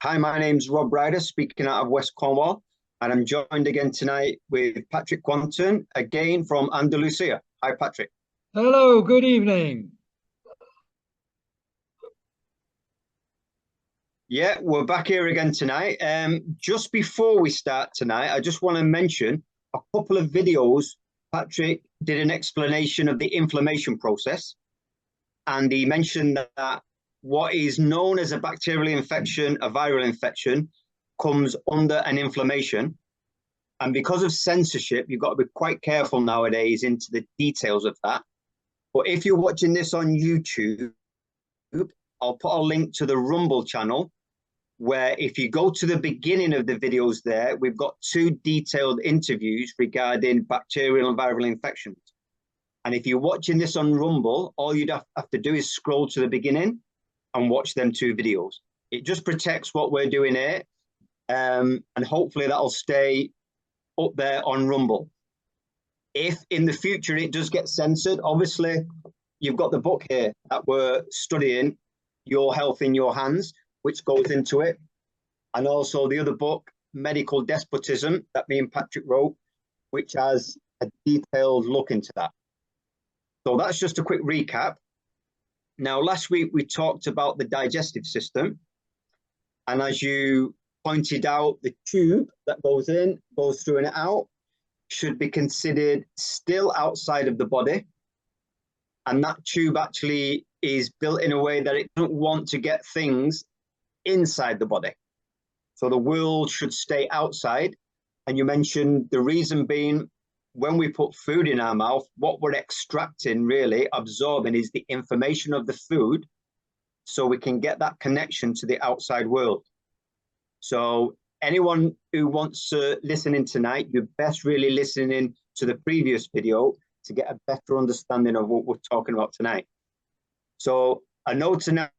Hi, my name's Rob Ryder, speaking out of West Cornwall, and I'm joined again tonight with Patrick Quanton, again from Andalusia. Hi, Patrick. Hello, good evening. Yeah, we're back here again tonight. Just before we start tonight, I just want to mention a couple of videos. Patrick did an explanation of the inflammation process, and he mentioned that what is known as a bacterial infection, a viral infection, comes under an inflammation. And because of censorship, you've got to be quite careful nowadays into the details of that. But if you're watching this on YouTube, I'll put a link to the Rumble channel, where if you go to the beginning of the videos there, we've got two detailed interviews regarding bacterial and viral infections. And if you're watching this on Rumble, all you'd have to do is scroll to the beginning and watch them two videos. It just protects what we're doing here. And hopefully that'll stay up there on Rumble. If in the future it does get censored, obviously you've got the book here that we're studying, Your Health in Your Hands, which goes into it. And also the other book, Medical Despotism, that me and Patrick wrote, which has a detailed look into that. So that's just a quick recap. Now, last week we talked about the digestive system. And as you pointed out, the tube that goes in, goes through and out, should be considered still outside of the body. And that tube actually is built in a way that it doesn't want to get things inside the body. So the world should stay outside. And you mentioned the reason being, when we put food in our mouth, what we're extracting, really absorbing, is the information of the food, so we can get that connection to the outside world. So anyone who wants to listen in tonight, you're best really listening to the previous video to get a better understanding of what we're talking about tonight. So I know tonight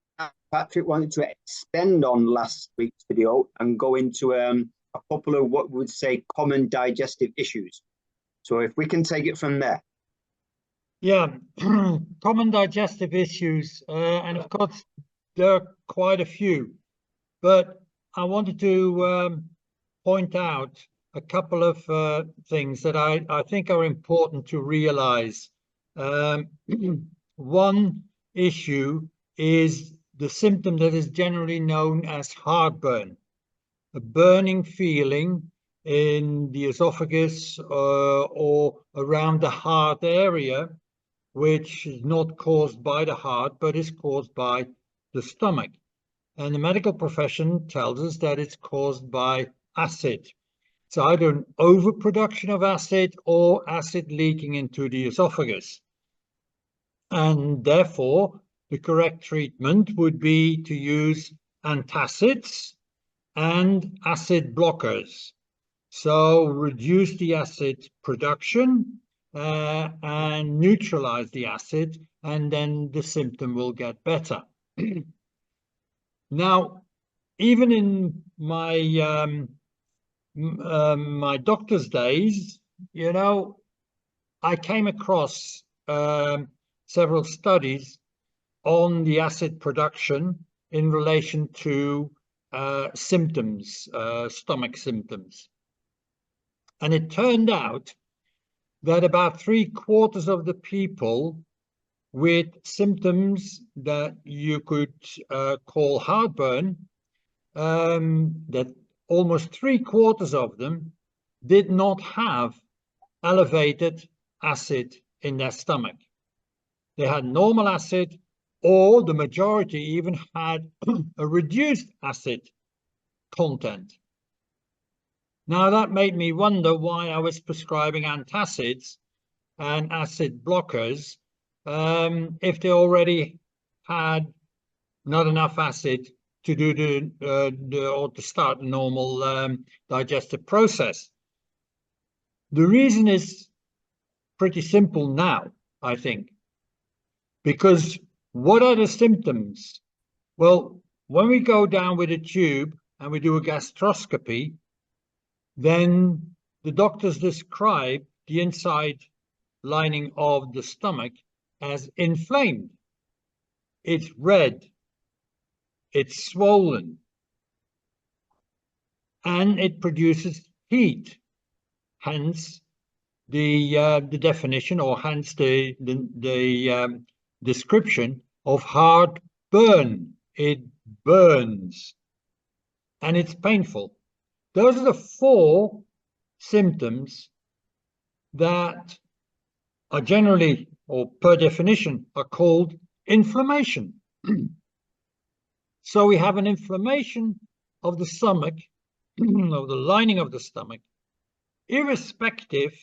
Patrick wanted to extend on last week's video and go into a couple of what we would say common digestive issues. So if we can take it from there. Yeah, common digestive issues, and of course there are quite a few, but I wanted to point out a couple of things that I think are important to realize. One issue is the symptom that is generally known as heartburn, a burning feeling in the esophagus or around the heart area, which is not caused by the heart, but is caused by the stomach. And the medical profession tells us that it's caused by acid. It's either an overproduction of acid or acid leaking into the esophagus. And therefore, the correct treatment would be to use antacids and acid blockers. So reduce the acid production and neutralize the acid, and then the symptom will get better. Now, even in my my doctor's days, I came across several studies on the acid production in relation to symptoms, stomach symptoms. And it turned out that about 3/4 of the people with symptoms that you could call heartburn, that almost 3/4 of them did not have elevated acid in their stomach. They had normal acid, or the majority even had a reduced acid content. Now that made me wonder why I was prescribing antacids and acid blockers if they already had not enough acid to do or to start the normal digestive process. The reason is pretty simple now, I think, because what are the symptoms? Well, when we go down with a tube and we do a gastroscopy, then the doctors describe the inside lining of the stomach as inflamed. It's red, it's swollen, and it produces heat. Hence the definition, or hence the description of heartburn. It burns and it's painful. Those are the 4 symptoms that are generally, or per definition, are called inflammation. So we have an inflammation of the stomach, of the lining of the stomach, irrespective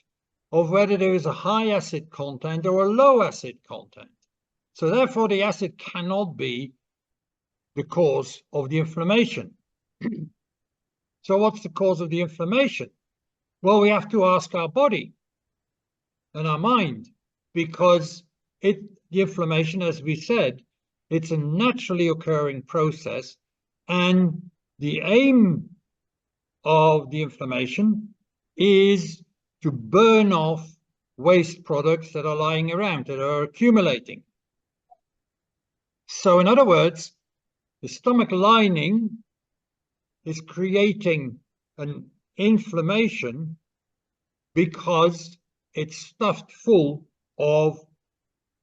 of whether there is a high acid content or a low acid content. So therefore the acid cannot be the cause of the inflammation. So what's the cause of the inflammation? Well, we have to ask our body and our mind, because the inflammation, as we said, it's a naturally occurring process, and the aim of the inflammation is to burn off waste products that are lying around, that are accumulating. So in other words, the stomach lining is creating an inflammation because it's stuffed full of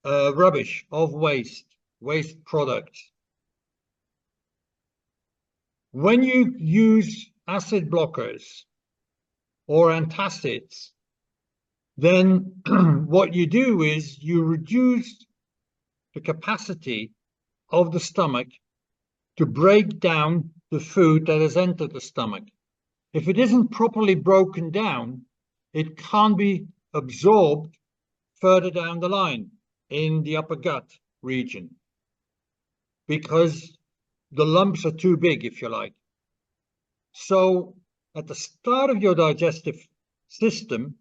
rubbish, of waste products. When you use acid blockers or antacids, then what you do is you reduce the capacity of the stomach to break down the food that has entered the stomach. If it isn't properly broken down, it can't be absorbed further down the line in the upper gut region, because the lumps are too big, if you like. So at the start of your digestive system,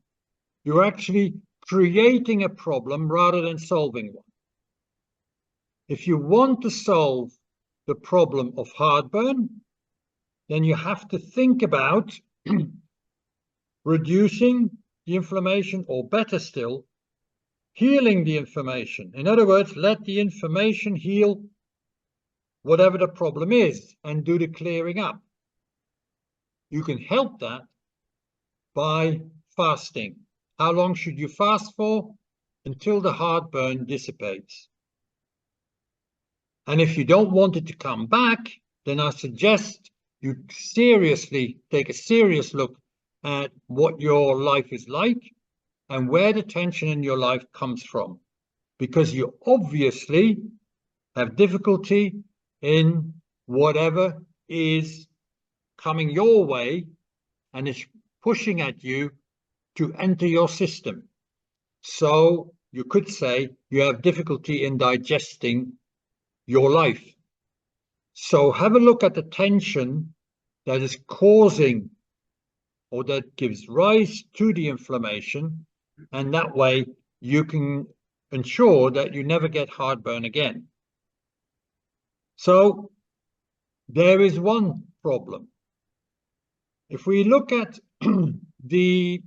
you're actually creating a problem rather than solving one. If you want to solve the problem of heartburn, then you have to think about reducing the inflammation, or better still, healing the inflammation. In other words, let the inflammation heal whatever the problem is and do the clearing up. You can help that by fasting. How long should you fast for? Until the heartburn dissipates. And if you don't want it to come back, then I suggest you seriously take a serious look at what your life is like and where the tension in your life comes from, because you obviously have difficulty in whatever is coming your way and is pushing at you to enter your system. So you could say you have difficulty in digesting your life. So have a look at the tension that is causing, or that gives rise to, the inflammation, and that way you can ensure that you never get heartburn again. So there is one problem. If we look at the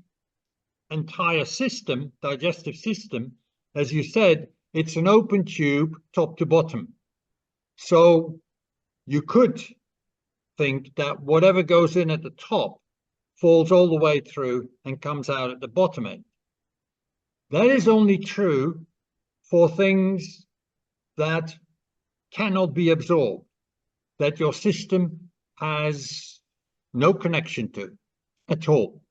entire system, digestive system, as you said, it's an open tube top to bottom. So you could think that whatever goes in at the top falls all the way through and comes out at the bottom end. That is only true for things that cannot be absorbed, that your system has no connection to at all.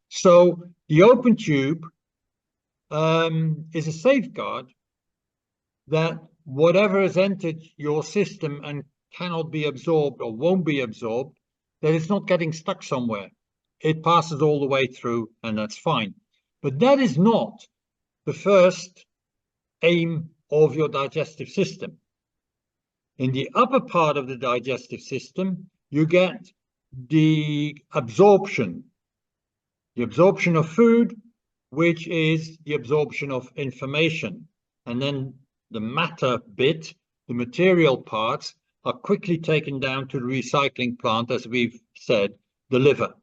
So the open tube is a safeguard that whatever has entered your system and cannot be absorbed or won't be absorbed, that it's not getting stuck somewhere. It passes all the way through, and that's fine. But that is not the first aim of your digestive system. In the upper part of the digestive system, you get the absorption of food, which is the absorption of information. And then the matter bit, the material parts, are quickly taken down to the recycling plant, as we've said, the liver.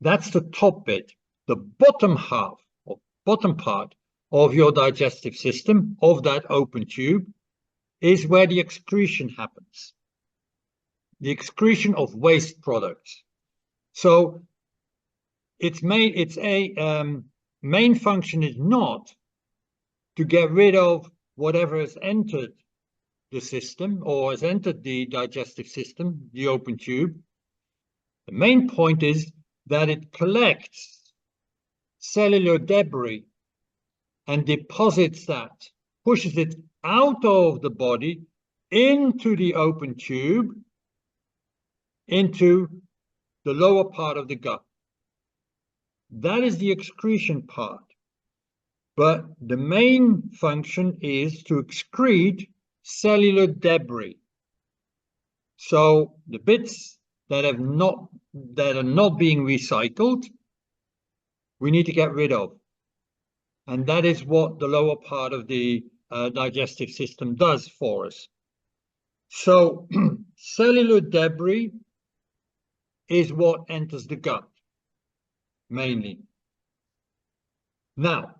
That's the top bit. The bottom half, or bottom part of your digestive system, of that open tube, is where the excretion happens. The excretion of waste products. So its main function is not to get rid of whatever has entered the system or has entered the digestive system, the open tube. The main point is that it collects cellular debris and deposits that, pushes it out of the body into the open tube, into the lower part of the gut. That is the excretion part. But the main function is to excrete cellular debris. So the bits that are not being recycled, we need to get rid of. And that is what the lower part of the digestive system does for us. So cellular debris is what enters the gut, mainly. Now,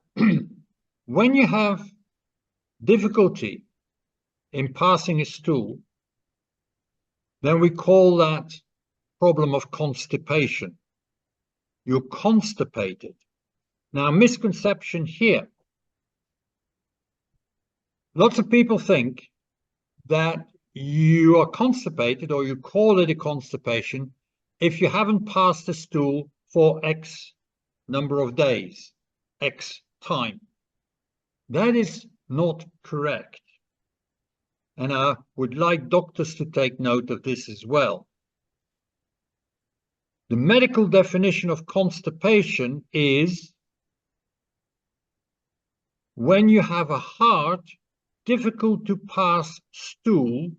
when you have difficulty in passing a stool, then we call that problem of constipation. You're constipated. Now, misconception here. Lots of people think that you are constipated, or you call it a constipation, if you haven't passed a stool for X number of days, X time. That is not correct. And I would like doctors to take note of this as well. The medical definition of constipation is when you have a hard, difficult to pass stool,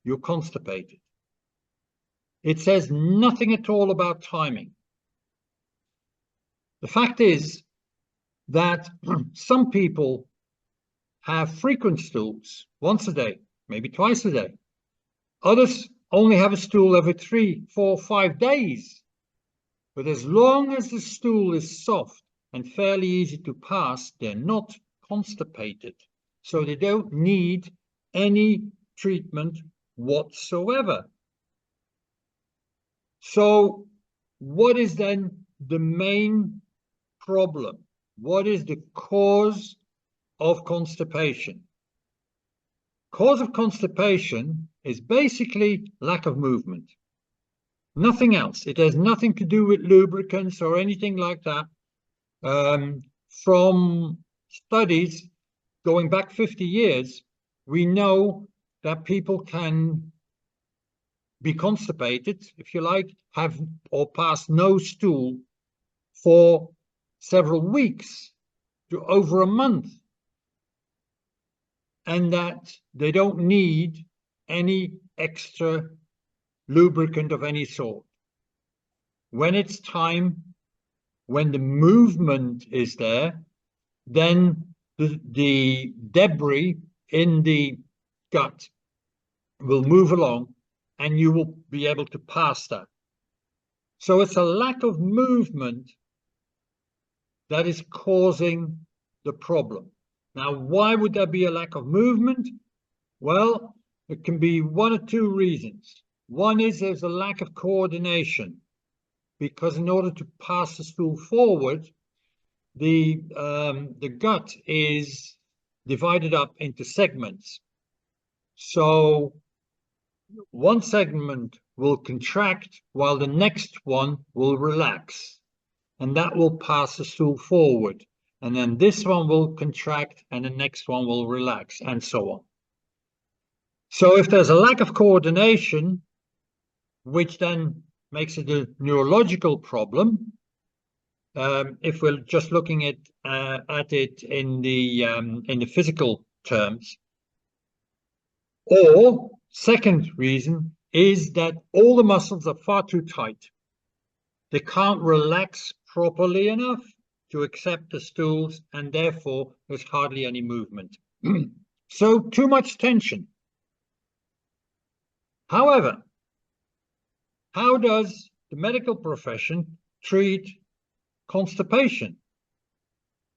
you're constipated. It says nothing at all about timing. The fact is that some people have frequent stools, once a day, maybe twice a day. Others only have a stool every 3, 4, 5 days. But as long as the stool is soft and fairly easy to pass, they're not constipated. So they don't need any treatment whatsoever. So what is then the main problem? What is the cause of constipation? Cause of constipation is basically lack of movement. Nothing else. It has nothing to do with lubricants or anything like that. From studies going back 50 years, we know that people can be constipated, if you like, have or pass no stool for several weeks to over a month, and that they don't need any extra lubricant of any sort. When it's time, when the movement is there, then the debris in the gut will move along and you will be able to pass that. So it's a lack of movement that is causing the problem. Now, why would there be a lack of movement? Well, it can be one or two reasons. One is there's a lack of coordination, because in order to pass the stool forward, the gut is divided up into segments. So one segment will contract while the next one will relax, and that will pass the stool forward. And then this one will contract and the next one will relax, and so on. So if there's a lack of coordination, which then makes it a neurological problem, if we're just looking at it in the physical terms. Or second reason is that all the muscles are far too tight. They can't relax properly enough to accept the stools, and therefore there's hardly any movement. So too much tension. However, how does the medical profession treat constipation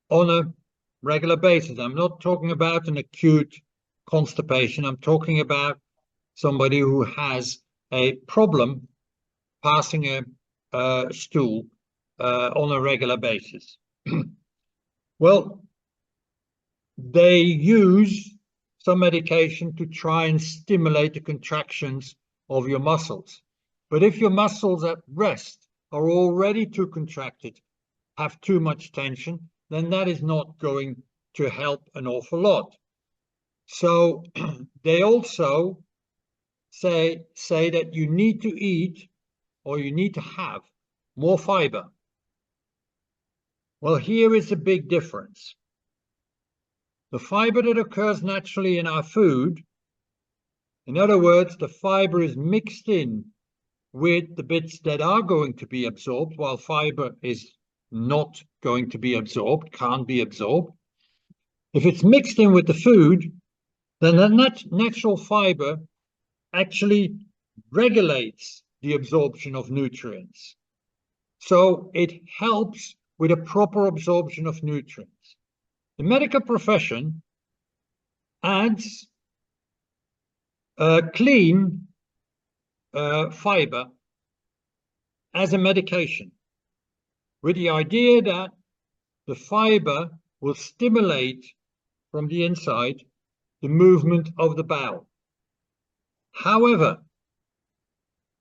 on a regular basis? I'm not talking about an acute constipation. I'm talking about somebody who has a problem passing a stool on a regular basis. Well, they use some medication to try and stimulate the contractions of your muscles. But if your muscles at rest are already too contracted, have too much tension, then that is not going to help an awful lot. So they also say that you need to eat, or you need to have, more fiber. Well, here is a big difference. The fiber that occurs naturally in our food, in other words, the fiber is mixed in with the bits that are going to be absorbed, while fiber is not going to be absorbed, can't be absorbed. If it's mixed in with the food, then the natural fiber actually regulates the absorption of nutrients. So it helps with a proper absorption of nutrients. The medical profession adds clean fiber as a medication, with the idea that the fiber will stimulate from the inside the movement of the bowel. However,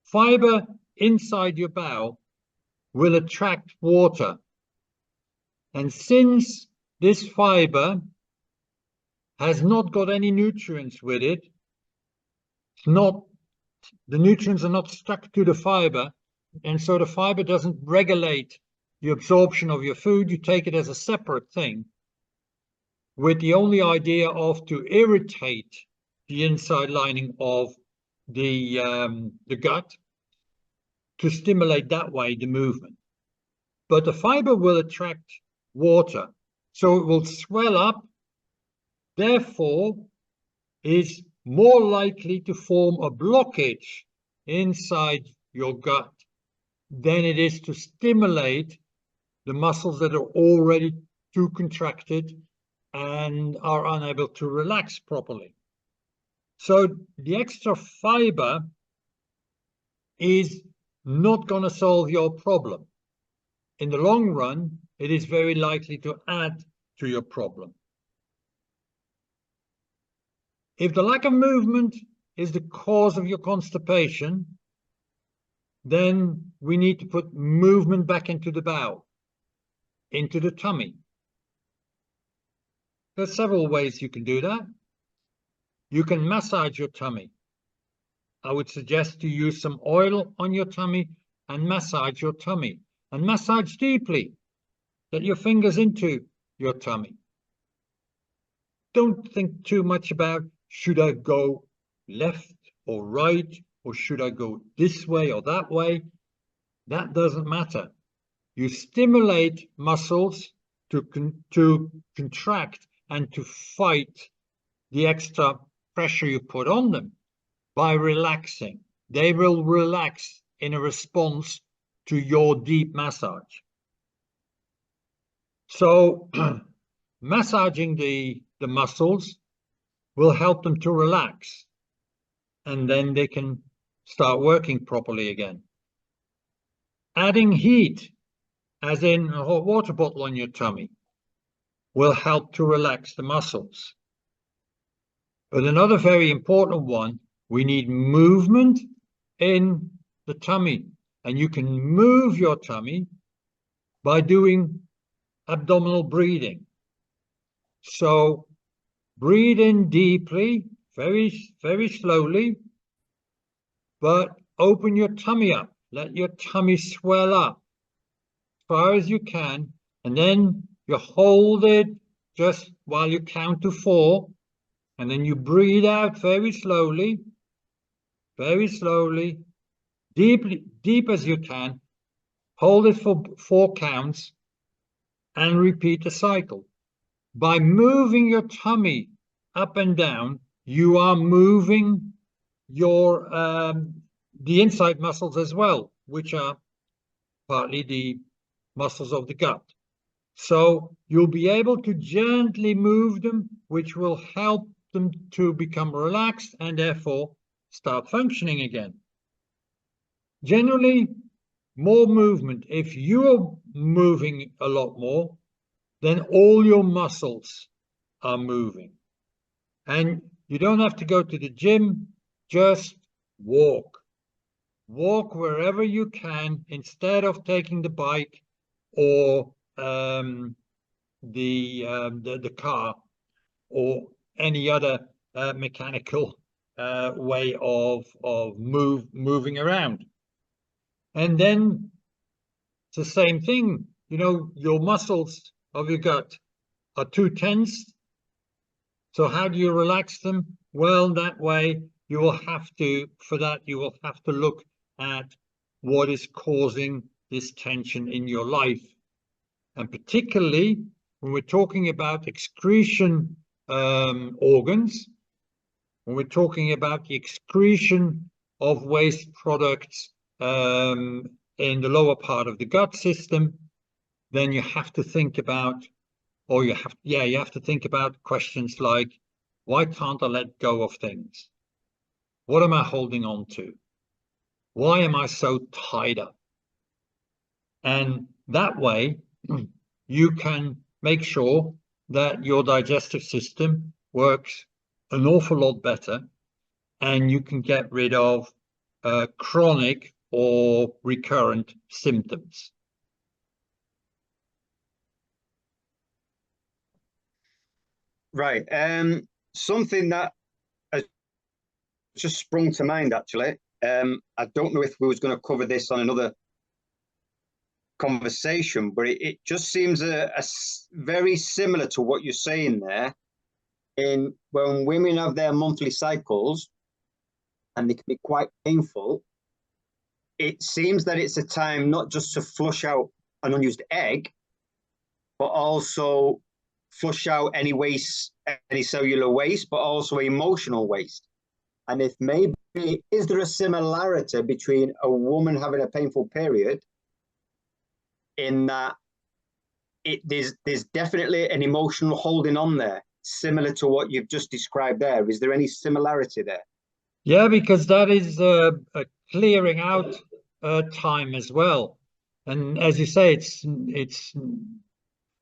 fiber inside your bowel will attract water. And since this fiber has not got any nutrients with it, the nutrients are not stuck to the fiber, and so the fiber doesn't regulate the absorption of your food. You take it as a separate thing, with the only idea of to irritate the inside lining of the gut, to stimulate that way the movement. But the fiber will attract water, so it will swell up, therefore is more likely to form a blockage inside your gut than it is to stimulate the muscles that are already too contracted and are unable to relax properly. So the extra fiber is not going to solve your problem. In the long run, it is very likely to add to your problem. If the lack of movement is the cause of your constipation, then we need to put movement back into the bowel, into the tummy. There's several ways you can do that. You can massage your tummy. I would suggest you use some oil on your tummy and massage your tummy, and massage deeply. Get your fingers into your tummy. Don't think too much about, should I go left or right, or should I go this way or that way? That doesn't matter. You stimulate muscles to contract and to fight the extra pressure you put on them by relaxing. They will relax in a response to your deep massage. So massaging the muscles will help them to relax, and then they can start working properly again. Adding heat, as in a hot water bottle on your tummy, will help to relax the muscles. But another very important one, we need movement in the tummy, and you can move your tummy by doing abdominal breathing. So breathe in deeply, very, very slowly, but open your tummy up. Let your tummy swell up as far as you can, and then you hold it just while you count to 4, and then you breathe out very slowly, deep as you can. Hold it for 4 counts and repeat the cycle. By moving your tummy up and down, you are moving your the inside muscles as well, which are partly the muscles of the gut. So you'll be able to gently move them, which will help them to become relaxed and therefore start functioning again. Generally, more movement. If you're moving a lot more, then all your muscles are moving. And you don't have to go to the gym, just walk. Walk wherever you can instead of taking the bike or the car or any other mechanical way of moving around. And then it's the same thing. You know, your muscles of your gut are too tense. So how do you relax them? Well, that way you will have to, for that, you will have to look at what is causing this tension in your life. And particularly when we're talking about excretion organs, when we're talking about the excretion of waste products in the lower part of the gut system, then you have to think about, or you have to think about questions like, why can't I let go of things? What am I holding on to? Why am I so tied up? And that way, you can make sure that your digestive system works an awful lot better, and you can get rid of chronic or recurrent symptoms. Right. Something that has just sprung to mind, actually. I don't know if we was going to cover this on another conversation, but it just seems very similar to what you're saying there. In when women have their monthly cycles, and they can be quite painful, it seems that it's a time not just to flush out an unused egg, but also flush out any waste, any cellular waste, but also emotional waste. And if maybe, is there a similarity between a woman having a painful period in that there's definitely an emotional holding on there, similar to what you've just described there? Is there any similarity there? Yeah, because that is a clearing out time as well. And as you say,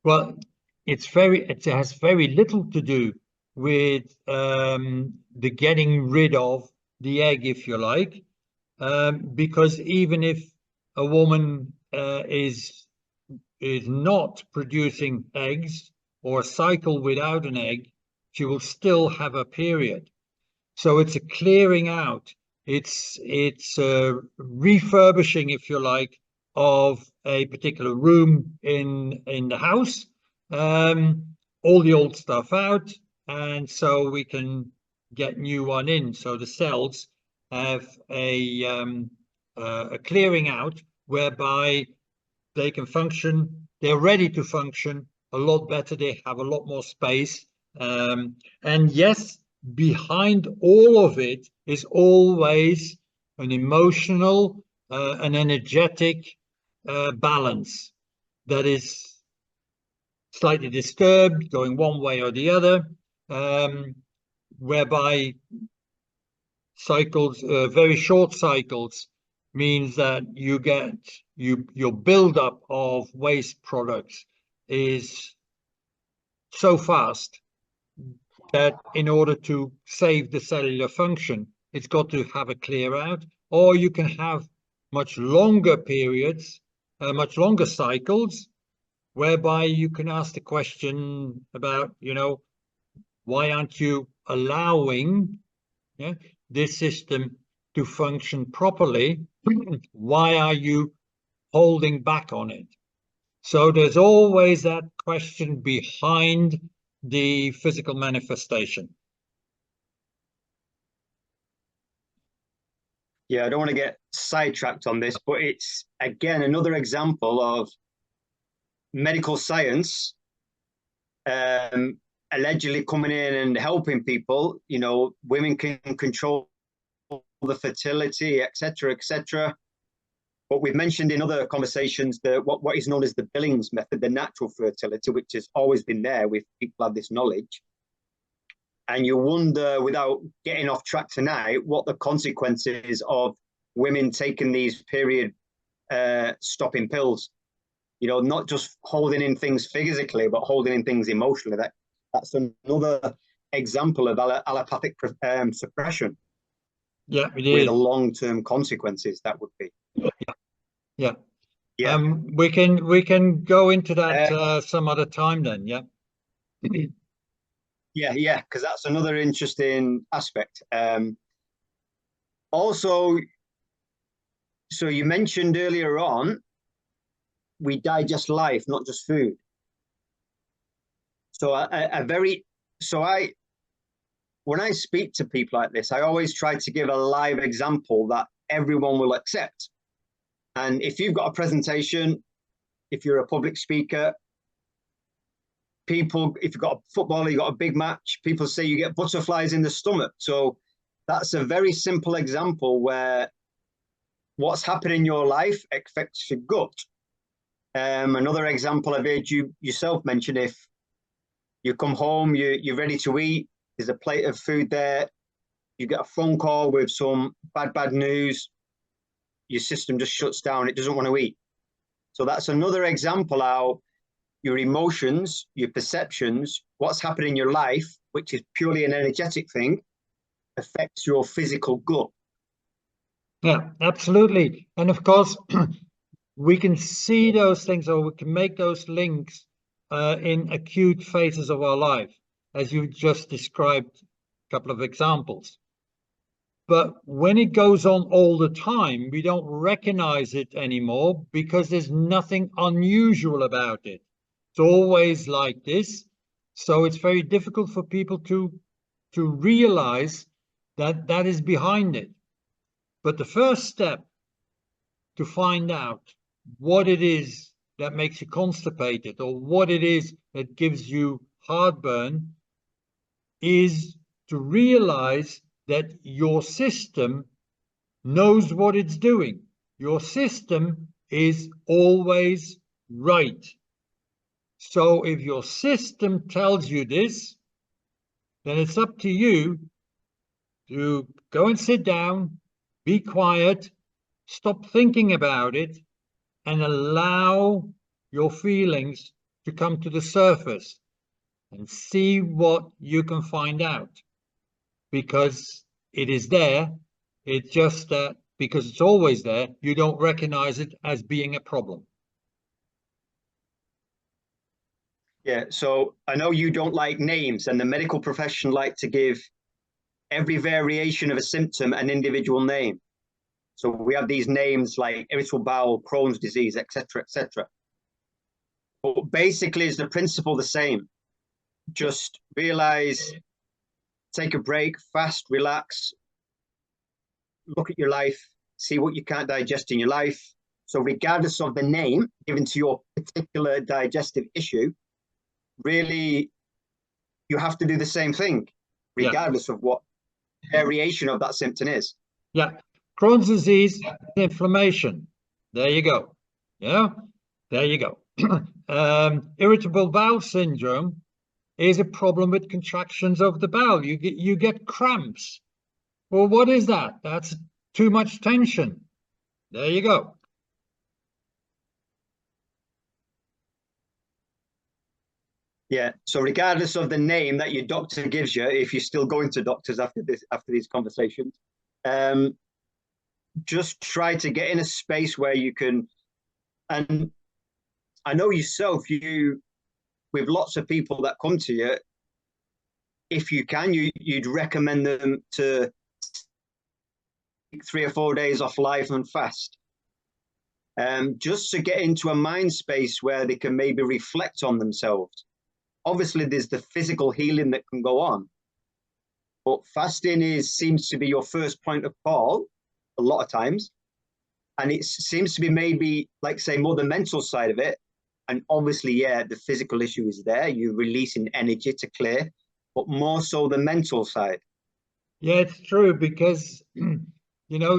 well, it has very little to do with the getting rid of the egg, if you like, because even if a woman is not producing eggs or a cycle without an egg, she will still have a period. So it's a clearing out. It's refurbishing, if you like, of a particular room in the house, all the old stuff out, and so we can get new one in. So the cells have a clearing out whereby they can function. They're ready to function a lot better. They have a lot more space, and yes, behind all of it is always an emotional, an energetic balance that is slightly disturbed, going one way or the other, whereby cycles, very short cycles, means that your buildup of waste products is so fast that in order to save the cellular function, it's got to have a clear out, or you can have much longer periods, much longer cycles, whereby you can ask the question about, why aren't you allowing this system to function properly? Why are you holding back on it? So there's always that question behind the physical manifestation. Yeah, I don't want to get sidetracked on this, but it's again another example of medical science allegedly coming in and helping people. Women can control the fertility, etc., etc. But we've mentioned in other conversations that what is known as the Billings method, the natural fertility, which has always been there. People have this knowledge. And you wonder, without getting off track tonight, what the consequences of women taking these period stopping pills. You know, not just holding in things physically, but holding in things emotionally. That's another example of allopathic suppression. Yeah, it with is. the long-term consequences that would be. Yeah. Yeah. We can go into that some other time then. Yeah. Yeah, because that's another interesting aspect. Also, so you mentioned earlier on, we digest life, not just food. So when I speak to people like this, I always try to give a live example that everyone will accept. And if you've got a presentation, if you're a public speaker, people, if you've got a footballer, you've got a big match, people say you get butterflies in the stomach. So that's a very simple example where what's happening in your life affects your gut. Another example I've heard you yourself mention, if you come home, you're ready to eat, there's a plate of food there, you get a phone call with some bad news, your system just shuts down, it doesn't want to eat. So that's another example how your emotions, your perceptions, what's happening in your life, which is purely an energetic thing, affects your physical gut. Yeah, absolutely. And of course, we can see those things, or we can make those links in acute phases of our life, as you just described a couple of examples. But when it goes on all the time, we don't recognize it anymore because there's nothing unusual about it. It's always like this. So it's very difficult for people to realize that that is behind it. But the first step to find out what it is that makes you constipated, or what it is that gives you heartburn, is to realize that your system knows what it's doing. Your system is always right. So if your system tells you this, then it's up to you to go and sit down, be quiet, stop thinking about it, and allow your feelings to come to the surface and see what you can find out. Because it is there, it's just that because it's always there, you don't recognize it as being a problem. Yeah, so I know you don't like names, and the medical profession like to give every variation of a symptom an individual name. So we have these names like irritable bowel, Crohn's disease, etc., etc. But basically, is the principle the same? Just realize, take a break, fast, relax, look at your life, see what you can't digest in your life. So regardless of the name given to your particular digestive issue, really, you have to do the same thing, regardless of what variation of that symptom is. Yeah. Crohn's disease, inflammation. There you go. Yeah, there you go. Irritable bowel syndrome is a problem with contractions of the bowel. You get cramps. Well, what is that? That's too much tension. There you go. Yeah. So regardless of the name that your doctor gives you, if you're still going to doctors after these conversations, just try to get in a space where you can. And I know yourself, you with lots of people that come to you, if you can, you'd recommend them to take 3 or 4 days off life and fast. Just to get into a mind space where they can maybe reflect on themselves. Obviously, there's the physical healing that can go on, but fasting seems to be your first point of call a lot of times, and it seems to be maybe, like say, more the mental side of it. And obviously, yeah, the physical issue is there, you're releasing energy to clear, but more so the mental side. Yeah, it's true because you know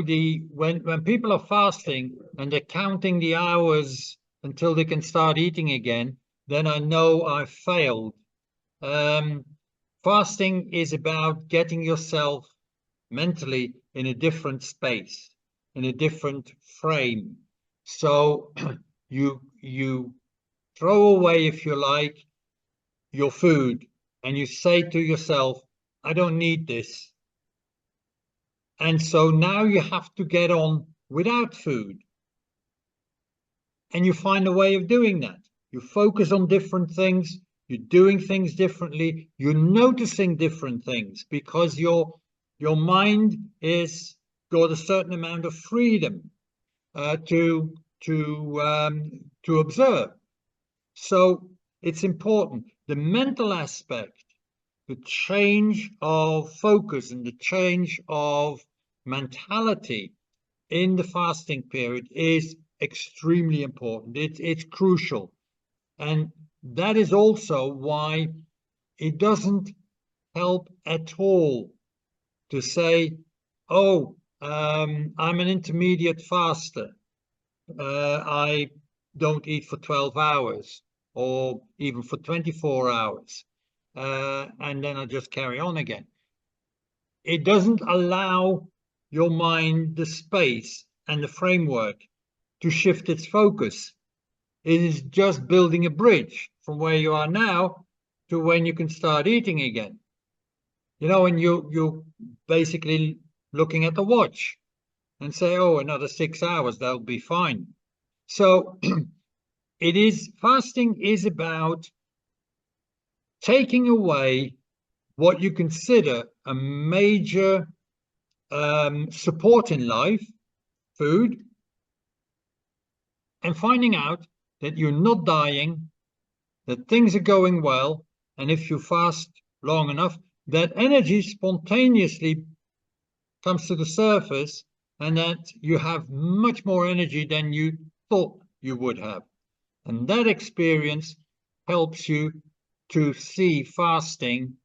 when people are fasting and they're counting the hours until they can start eating again, then I know I've failed. Um, Fasting is about getting yourself mentally in a different space, in a different frame. So you throw away, if you like, your food, and you say to yourself, I don't need this. And so now you have to get on without food. And you find a way of doing that. You focus on different things, you're doing things differently, you're noticing different things, because your mind is got a certain amount of freedom to observe. So it's important. The mental aspect, the change of focus and the change of mentality in the fasting period is extremely important. It's crucial. And that is also why it doesn't help at all to say, oh, I'm an intermediate faster. I don't eat for 12 hours or even for 24 hours. And then I just carry on again. It doesn't allow your mind the space and the framework to shift its focus. It is just building a bridge from where you are now to when you can start eating again. And you're basically looking at the watch and say, oh, another 6 hours, that'll be fine. So fasting is about taking away what you consider a major support in life, food, and finding out that you're not dying, that things are going well, and if you fast long enough, that energy spontaneously comes to the surface, and that you have much more energy than you thought you would have. And that experience helps you to see fasting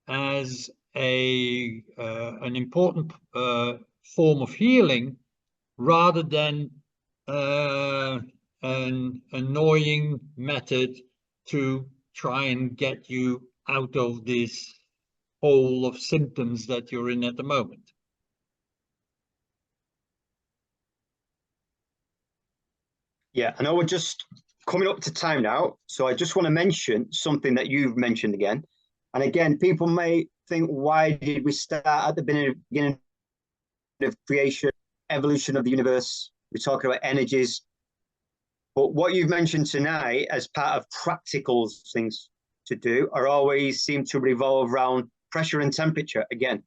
as an important form of healing, rather than an annoying method to try and get you out of this hole of symptoms that you're in at the moment. Yeah, I know we're just coming up to time now, so I just want to mention something that you've mentioned again. And again, people may think, why did we start at the beginning of creation, evolution of the universe? We're talking about energies. But what you've mentioned tonight as part of practical things to do are always seem to revolve around pressure and temperature again,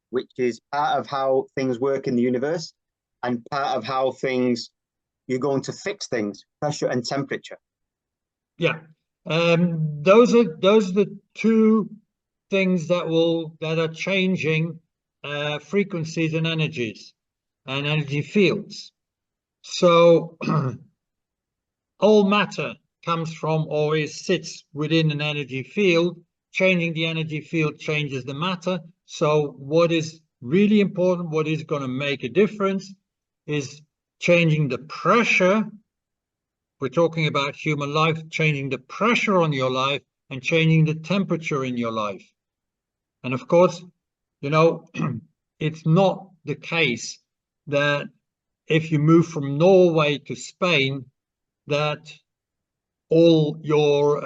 which is part of how things work in the universe and part of how you're going to fix things, pressure and temperature. Yeah, those are the two things that are changing frequencies and energies and energy fields. So all matter comes from, or sits within an energy field. Changing the energy field changes the matter. So what is really important, what is going to make a difference, is changing the pressure. We're talking about human life, changing the pressure on your life and changing the temperature in your life. And of course, it's not the case that if you move from Norway to Spain, that all your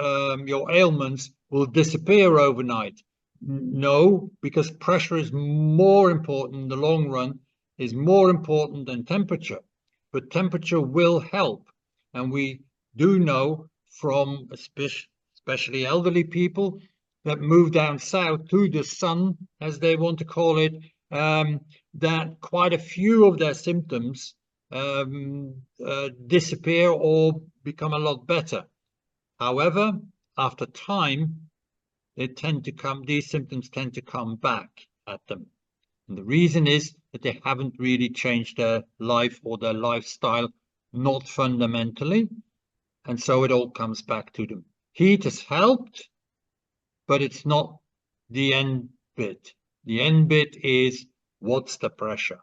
ailments will disappear overnight. No, because pressure is more important in the long run, is more important than temperature. But temperature will help. And we do know from especially elderly people that move down south to the sun, as they want to call it, that quite a few of their symptoms disappear or become a lot better. However, after time, these symptoms tend to come back at them. And the reason is that they haven't really changed their life or their lifestyle, not fundamentally. And so it all comes back to them. Heat has helped, but it's not the end bit. The end bit is, what's the pressure?